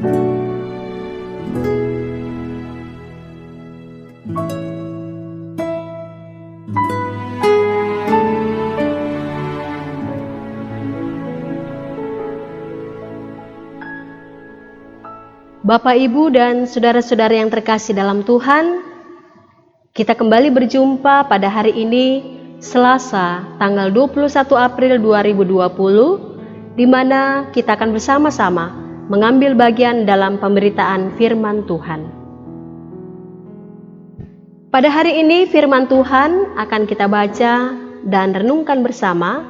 Bapak, Ibu, dan saudara-saudara yang terkasih dalam Tuhan, kita kembali berjumpa pada hari ini, Selasa, tanggal 21 April 2020, di mana kita akan bersama-sama mengambil bagian dalam pemberitaan firman Tuhan. Pada hari ini, firman Tuhan akan kita baca dan renungkan bersama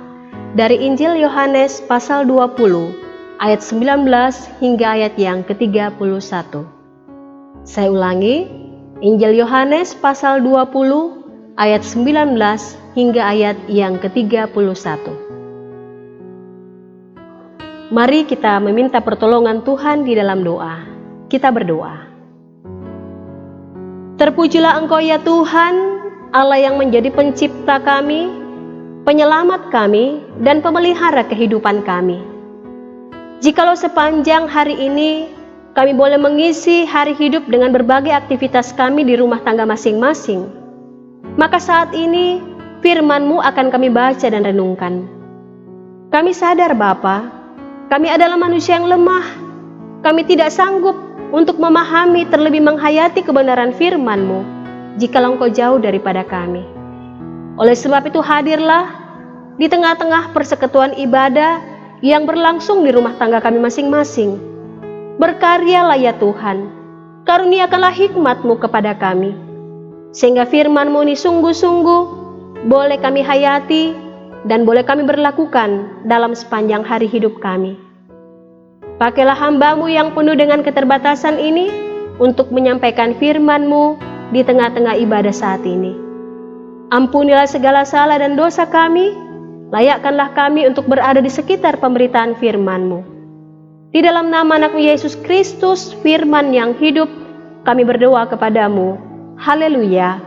dari Injil Yohanes pasal 20, ayat 19 hingga ayat yang ke-31. Saya ulangi, Injil Yohanes pasal 20 ayat 19 hingga ayat yang ke-31. Mari kita meminta pertolongan Tuhan di dalam doa. Kita berdoa. Terpujilah Engkau ya Tuhan, Allah yang menjadi pencipta kami, penyelamat kami, dan pemelihara kehidupan kami. Jikalau sepanjang hari ini kami boleh mengisi hari hidup dengan berbagai aktivitas kami di rumah tangga masing-masing, maka saat ini firman-Mu akan kami baca dan renungkan. Kami sadar Bapa, kami adalah manusia yang lemah. Kami tidak sanggup untuk memahami terlebih menghayati kebenaran firman-Mu jikalau Engkau jauh daripada kami. Oleh sebab itu hadirlah di tengah-tengah persekutuan ibadah yang berlangsung di rumah tangga kami masing-masing. Berkaryalah ya Tuhan, karuniakanlah hikmat-Mu kepada kami, sehingga firman-Mu ini sungguh-sungguh boleh kami hayati dan boleh kami berlakukan dalam sepanjang hari hidup kami. Pakailah hamba-Mu yang penuh dengan keterbatasan ini untuk menyampaikan firman-Mu di tengah-tengah ibadah saat ini. Ampunilah segala salah dan dosa kami, layakkanlah kami untuk berada di sekitar pemberitaan firman-Mu. Di dalam nama anak-Mu Yesus Kristus, firman yang hidup, kami berdoa kepadamu. Haleluya.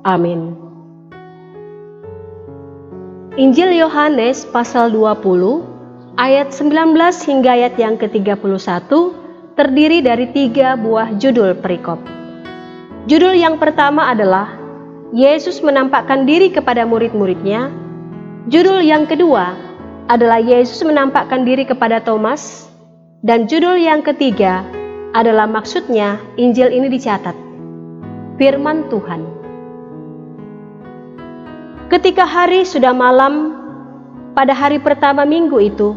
Amin. Injil Yohanes pasal 20, ayat 19 hingga ayat yang ke-31, terdiri dari 3 buah judul perikop. Judul yang pertama adalah Yesus menampakkan diri kepada murid-muridnya. Judul yang kedua adalah Yesus menampakkan diri kepada Thomas, dan judul yang ketiga adalah maksudnya Injil ini dicatat. Firman Tuhan. Ketika hari sudah malam, pada hari pertama minggu itu,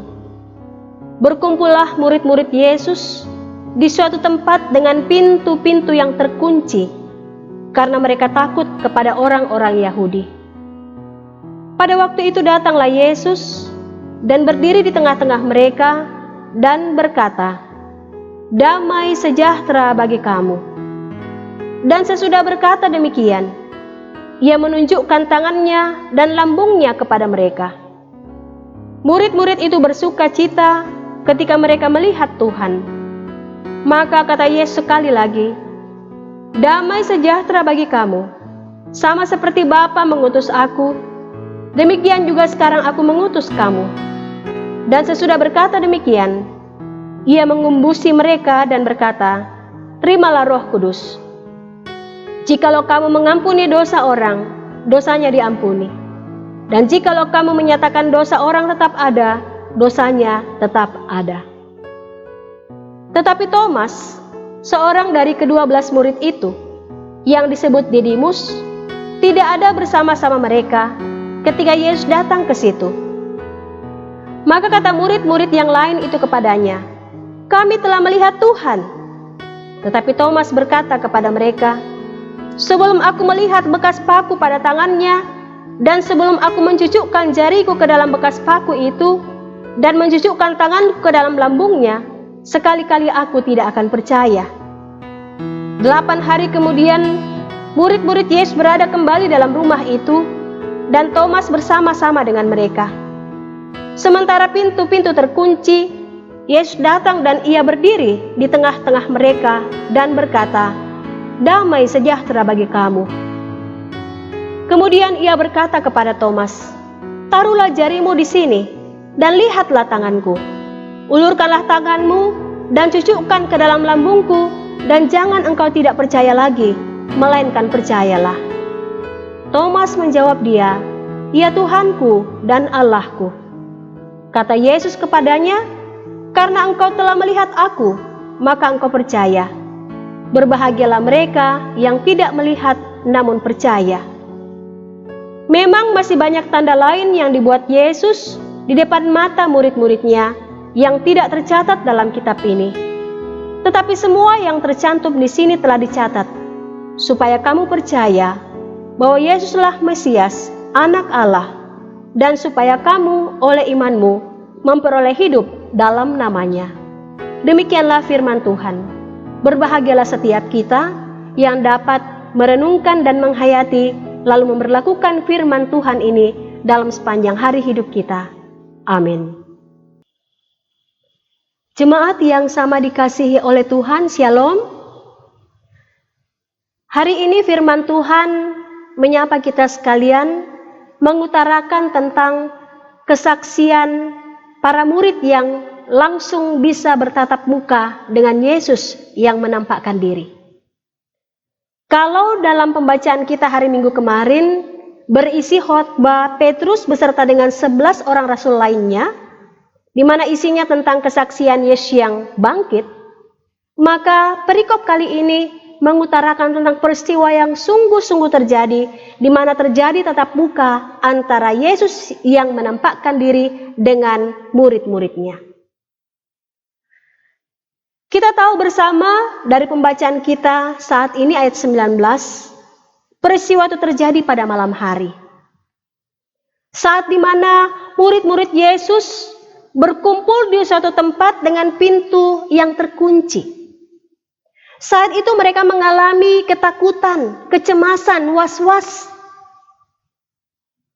berkumpullah murid-murid Yesus di suatu tempat dengan pintu-pintu yang terkunci, karena mereka takut kepada orang-orang Yahudi. Pada waktu itu datanglah Yesus dan berdiri di tengah-tengah mereka dan berkata, "Damai sejahtera bagi kamu." Dan sesudah berkata demikian, Ia menunjukkan tangannya dan lambungnya kepada mereka. Murid-murid itu bersuka cita ketika mereka melihat Tuhan. Maka kata Yesus sekali lagi, "Damai sejahtera bagi kamu. Sama seperti Bapa mengutus aku, demikian juga sekarang aku mengutus kamu." Dan sesudah berkata demikian, Ia mengumbusi mereka dan berkata, "Terimalah Roh Kudus. Jikalau kamu mengampuni dosa orang, dosanya diampuni. Dan jikalau kamu menyatakan dosa orang tetap ada, dosanya tetap ada." Tetapi Thomas, seorang dari ke-12 murid itu, yang disebut Didimus, tidak ada bersama-sama mereka ketika Yesus datang ke situ. Maka kata murid-murid yang lain itu kepadanya, "Kami telah melihat Tuhan." Tetapi Thomas berkata kepada mereka, "Sebelum aku melihat bekas paku pada tangannya, dan sebelum aku mencucukkan jariku ke dalam bekas paku itu, dan mencucukkan tanganku ke dalam lambungnya, sekali-kali aku tidak akan percaya." 8 hari kemudian, murid-murid Yesus berada kembali dalam rumah itu, dan Thomas bersama-sama dengan mereka. Sementara pintu-pintu terkunci, Yesus datang dan Ia berdiri di tengah-tengah mereka dan berkata, "Damai sejahtera bagi kamu." Kemudian Ia berkata kepada Thomas, "Taruhlah jarimu di sini dan lihatlah tanganku. Ulurkanlah tanganmu dan cucukkan ke dalam lambungku, dan jangan engkau tidak percaya lagi, melainkan percayalah." Thomas menjawab dia, "Ya Tuhanku dan Allahku." Kata Yesus kepadanya, "Karena engkau telah melihat aku, maka engkau percaya. Berbahagialah mereka yang tidak melihat namun percaya." Memang masih banyak tanda lain yang dibuat Yesus di depan mata murid-muridnya yang tidak tercatat dalam kitab ini. Tetapi semua yang tercantum di sini telah dicatat, supaya kamu percaya bahwa Yesuslah Mesias, Anak Allah, dan supaya kamu oleh imanmu memperoleh hidup dalam namanya. Demikianlah firman Tuhan. Berbahagialah setiap kita yang dapat merenungkan dan menghayati lalu memberlakukan firman Tuhan ini dalam sepanjang hari hidup kita. Amin. Jemaat yang sama dikasihi oleh Tuhan, Shalom. Hari ini firman Tuhan menyapa kita sekalian, mengutarakan tentang kesaksian para murid yang langsung bisa bertatap muka dengan Yesus yang menampakkan diri. Kalau dalam pembacaan kita hari Minggu kemarin berisi khotbah Petrus beserta dengan 11 orang rasul lainnya, di mana isinya tentang kesaksian Yesus yang bangkit, maka perikop kali ini mengutarakan tentang peristiwa yang sungguh-sungguh terjadi, di mana terjadi tatap muka antara Yesus yang menampakkan diri dengan murid-muridnya. Kita tahu bersama dari pembacaan kita saat ini ayat 19, peristiwa itu terjadi pada malam hari. Saat di mana murid-murid Yesus berkumpul di suatu tempat dengan pintu yang terkunci. Saat itu mereka mengalami ketakutan, kecemasan, was-was.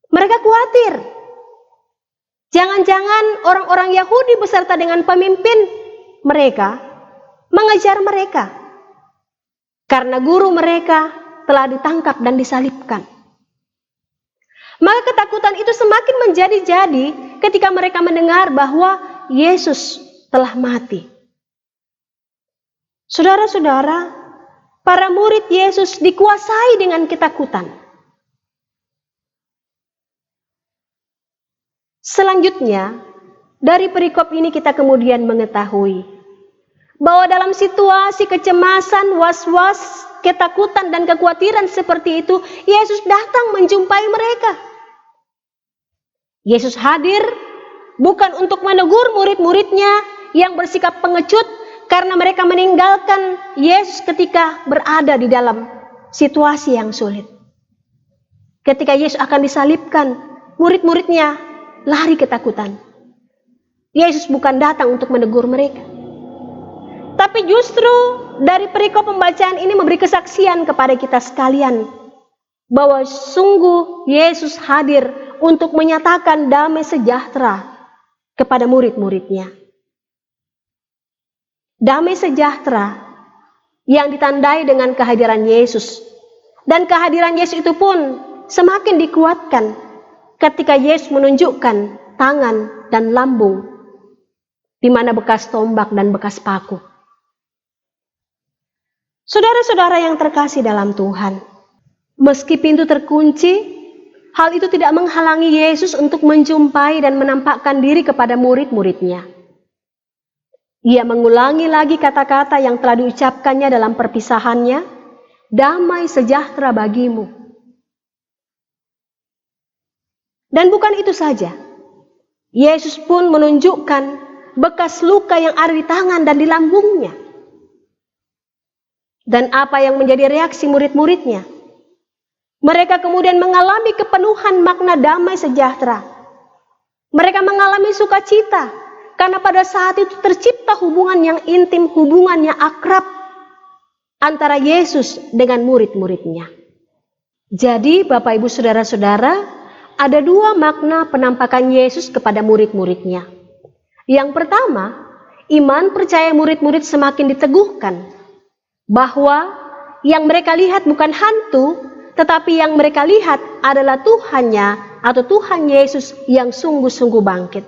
Mereka khawatir. Jangan-jangan orang-orang Yahudi beserta dengan pemimpin mereka mengejar mereka karena guru mereka telah ditangkap dan disalibkan. Maka ketakutan itu semakin menjadi-jadi ketika mereka mendengar bahwa Yesus telah mati. Saudara-saudara, para murid Yesus dikuasai dengan ketakutan. Selanjutnya, dari perikop ini kita kemudian mengetahui bahwa dalam situasi kecemasan, was-was, ketakutan dan kekhawatiran seperti itu, Yesus datang menjumpai mereka. Yesus hadir bukan untuk menegur murid-muridnya yang bersikap pengecut karena mereka meninggalkan Yesus ketika berada di dalam situasi yang sulit. Ketika Yesus akan disalibkan, murid-muridnya lari ketakutan. Yesus bukan datang untuk menegur mereka. Tapi justru dari perikop pembacaan ini memberi kesaksian kepada kita sekalian bahwa sungguh Yesus hadir untuk menyatakan damai sejahtera kepada murid-muridnya. Damai sejahtera yang ditandai dengan kehadiran Yesus. Dan kehadiran Yesus itu pun semakin dikuatkan ketika Yesus menunjukkan tangan dan lambung di mana bekas tombak dan bekas paku. Saudara-saudara yang terkasih dalam Tuhan, meski pintu terkunci, hal itu tidak menghalangi Yesus untuk menjumpai dan menampakkan diri kepada murid-muridnya. Ia mengulangi lagi kata-kata yang telah diucapkannya dalam perpisahannya, "Damai sejahtera bagimu." Dan bukan itu saja, Yesus pun menunjukkan bekas luka yang ada di tangan dan di lambungnya. Dan apa yang menjadi reaksi murid-muridnya? Mereka kemudian mengalami kepenuhan makna damai sejahtera. Mereka mengalami sukacita karena pada saat itu tercipta hubungan yang intim, hubungan yang akrab antara Yesus dengan murid-muridnya. Jadi Bapak Ibu Saudara-saudara, ada dua makna penampakan Yesus kepada murid-muridnya. Yang pertama, iman percaya murid-murid semakin diteguhkan. Bahwa yang mereka lihat bukan hantu, tetapi yang mereka lihat adalah Tuhannya atau Tuhan Yesus yang sungguh-sungguh bangkit.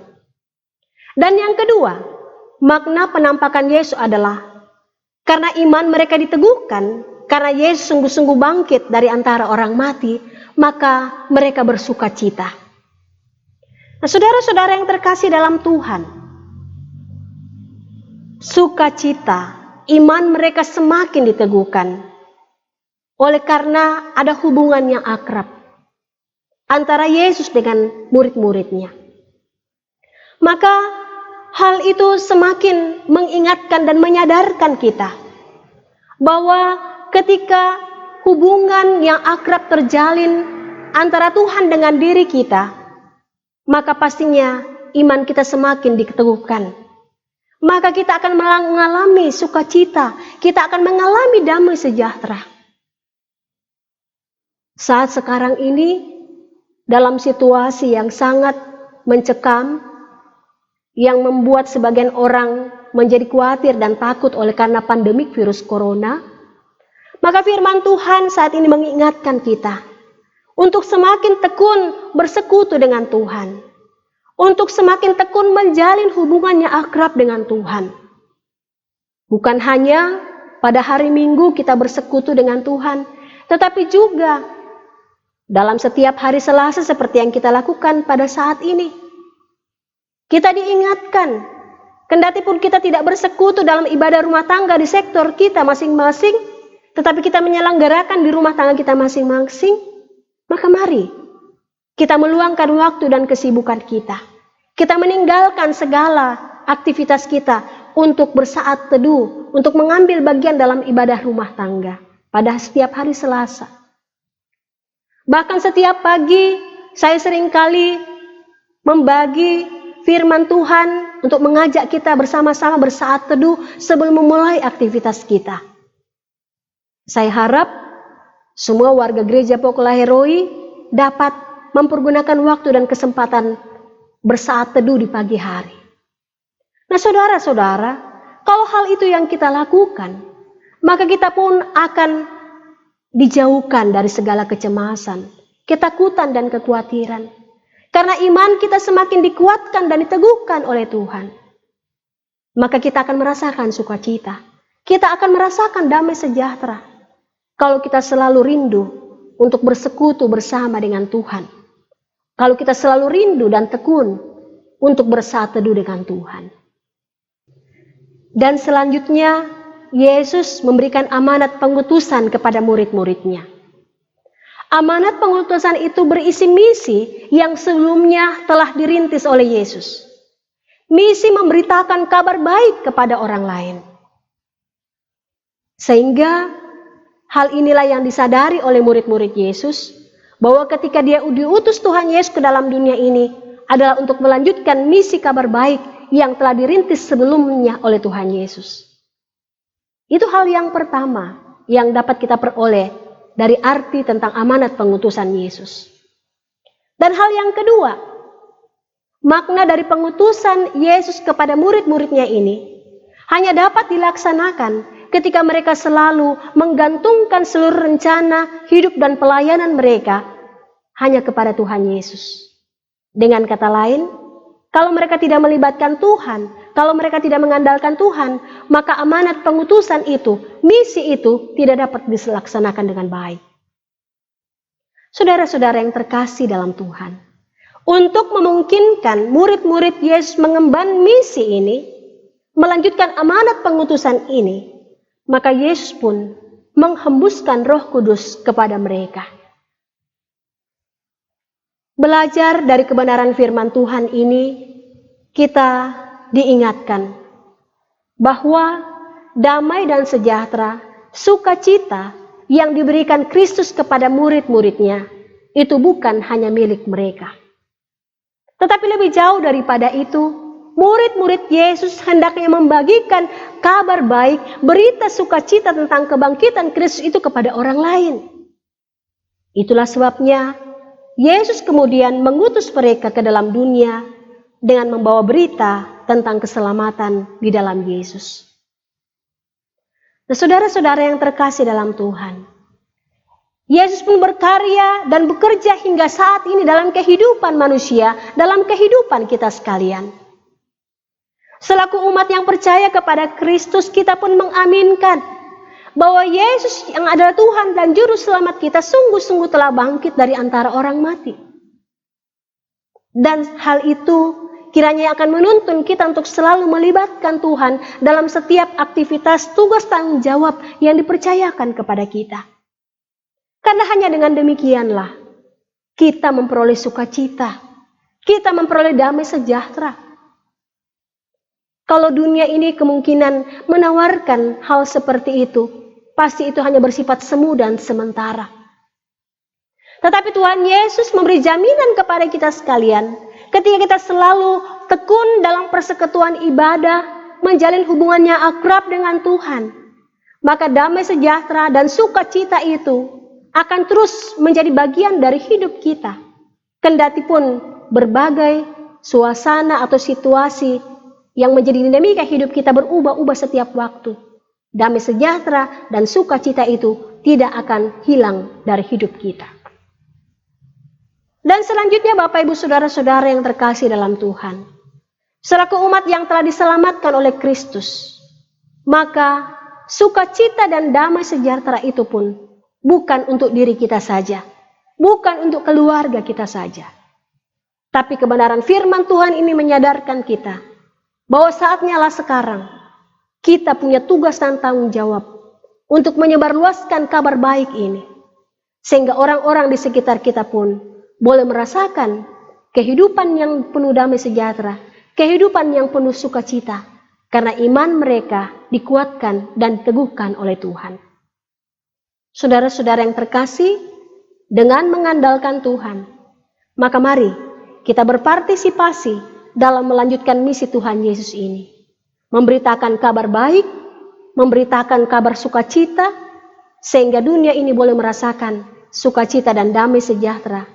Dan yang kedua, makna penampakan Yesus adalah karena iman mereka diteguhkan, karena Yesus sungguh-sungguh bangkit dari antara orang mati, maka mereka bersuka cita. Nah, saudara-saudara yang terkasih dalam Tuhan, sukacita, iman mereka semakin diteguhkan oleh karena ada hubungan yang akrab antara Yesus dengan murid-muridnya. Maka hal itu semakin mengingatkan dan menyadarkan kita bahwa ketika hubungan yang akrab terjalin antara Tuhan dengan diri kita, maka pastinya iman kita semakin diteguhkan. Maka kita akan mengalami sukacita, kita akan mengalami damai sejahtera. Saat sekarang ini, dalam situasi yang sangat mencekam, yang membuat sebagian orang menjadi khawatir dan takut oleh karena pandemik virus corona, maka firman Tuhan saat ini mengingatkan kita untuk semakin tekun bersekutu dengan Tuhan, untuk semakin tekun menjalin hubungannya akrab dengan Tuhan. Bukan hanya pada hari Minggu kita bersekutu dengan Tuhan, tetapi juga dalam setiap hari Selasa seperti yang kita lakukan pada saat ini. Kita diingatkan, kendati pun kita tidak bersekutu dalam ibadah rumah tangga di sektor kita masing-masing, tetapi kita menyelenggarakan di rumah tangga kita masing-masing, maka mari kita meluangkan waktu dan kesibukan kita. Kita meninggalkan segala aktivitas kita untuk bersaat teduh, untuk mengambil bagian dalam ibadah rumah tangga pada setiap hari Selasa. Bahkan setiap pagi saya seringkali membagi firman Tuhan untuk mengajak kita bersama-sama bersaat teduh sebelum memulai aktivitas kita. Saya harap semua warga gereja Pokola Heroi dapat mempergunakan waktu dan kesempatan bersaat teduh di pagi hari. Nah, saudara-saudara, kalau hal itu yang kita lakukan, maka kita pun akan dijauhkan dari segala kecemasan, ketakutan dan kekhawatiran. Karena iman kita semakin dikuatkan dan diteguhkan oleh Tuhan. Maka kita akan merasakan sukacita. Kita akan merasakan damai sejahtera. Kalau kita selalu rindu untuk bersekutu bersama dengan Tuhan. Kalau kita selalu rindu dan tekun untuk bersaat teduh dengan Tuhan. Dan selanjutnya, Yesus memberikan amanat pengutusan kepada murid-muridnya. Amanat pengutusan itu berisi misi yang sebelumnya telah dirintis oleh Yesus. Misi memberitakan kabar baik kepada orang lain. Sehingga hal inilah yang disadari oleh murid-murid Yesus, bahwa ketika dia diutus Tuhan Yesus ke dalam dunia ini adalah untuk melanjutkan misi kabar baik yang telah dirintis sebelumnya oleh Tuhan Yesus. Itu hal yang pertama yang dapat kita peroleh dari arti tentang amanat pengutusan Yesus. Dan hal yang kedua, makna dari pengutusan Yesus kepada murid-muridnya ini hanya dapat dilaksanakan ketika mereka selalu menggantungkan seluruh rencana hidup dan pelayanan mereka hanya kepada Tuhan Yesus. Dengan kata lain, kalau mereka tidak melibatkan Tuhan, kalau mereka tidak mengandalkan Tuhan, maka amanat pengutusan itu, misi itu tidak dapat dilaksanakan dengan baik. Saudara-saudara yang terkasih dalam Tuhan, untuk memungkinkan murid-murid Yesus mengemban misi ini, melanjutkan amanat pengutusan ini, maka Yesus pun menghembuskan Roh Kudus kepada mereka. Belajar dari kebenaran firman Tuhan ini, kita diingatkan bahwa damai dan sejahtera, sukacita yang diberikan Kristus kepada murid-muridnya itu bukan hanya milik mereka. Tetapi lebih jauh daripada itu, murid-murid Yesus hendaknya membagikan kabar baik, berita sukacita tentang kebangkitan Kristus itu kepada orang lain. Itulah sebabnya Yesus kemudian mengutus mereka ke dalam dunia dengan membawa berita tentang keselamatan di dalam Yesus. Nah, saudara-saudara yang terkasih dalam Tuhan, Yesus pun berkarya dan bekerja hingga saat ini dalam kehidupan manusia, dalam kehidupan kita sekalian. Selaku umat yang percaya kepada Kristus, kita pun mengaminkan bahwa Yesus yang adalah Tuhan dan Juru Selamat kita sungguh-sungguh telah bangkit dari antara orang mati. Dan hal itu kiranya akan menuntun kita untuk selalu melibatkan Tuhan dalam setiap aktivitas tugas tanggung jawab yang dipercayakan kepada kita. Karena hanya dengan demikianlah kita memperoleh sukacita, kita memperoleh damai sejahtera. Kalau dunia ini kemungkinan menawarkan hal seperti itu, pasti itu hanya bersifat semu dan sementara. Tetapi Tuhan Yesus memberi jaminan kepada kita sekalian, ketika kita selalu tekun dalam persekutuan ibadah, menjalin hubungannya akrab dengan Tuhan, maka damai sejahtera dan sukacita itu akan terus menjadi bagian dari hidup kita. Kendati pun berbagai suasana atau situasi yang menjadi dinamika hidup kita berubah-ubah setiap waktu, damai sejahtera dan sukacita itu tidak akan hilang dari hidup kita. Dan selanjutnya Bapak Ibu Saudara-saudara yang terkasih dalam Tuhan, selaku umat yang telah diselamatkan oleh Kristus, maka sukacita dan damai sejahtera itu pun bukan untuk diri kita saja, bukan untuk keluarga kita saja. Tapi kebenaran firman Tuhan ini menyadarkan kita bahwa saatnya lah sekarang kita punya tugas dan tanggung jawab untuk menyebarluaskan kabar baik ini, sehingga orang-orang di sekitar kita pun boleh merasakan kehidupan yang penuh damai sejahtera, kehidupan yang penuh sukacita, karena iman mereka dikuatkan dan diteguhkan oleh Tuhan. Saudara-saudara yang terkasih, dengan mengandalkan Tuhan, maka mari kita berpartisipasi dalam melanjutkan misi Tuhan Yesus ini. Memberitakan kabar baik, memberitakan kabar sukacita, sehingga dunia ini boleh merasakan sukacita dan damai sejahtera.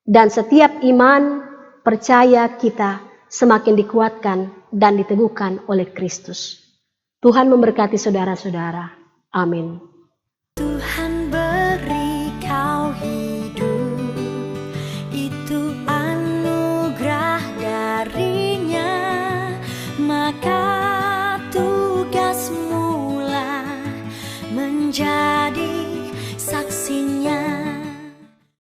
Dan setiap iman, percaya kita semakin dikuatkan dan diteguhkan oleh Kristus. Tuhan memberkati saudara-saudara. Amin. Tuhan beri kau hidup.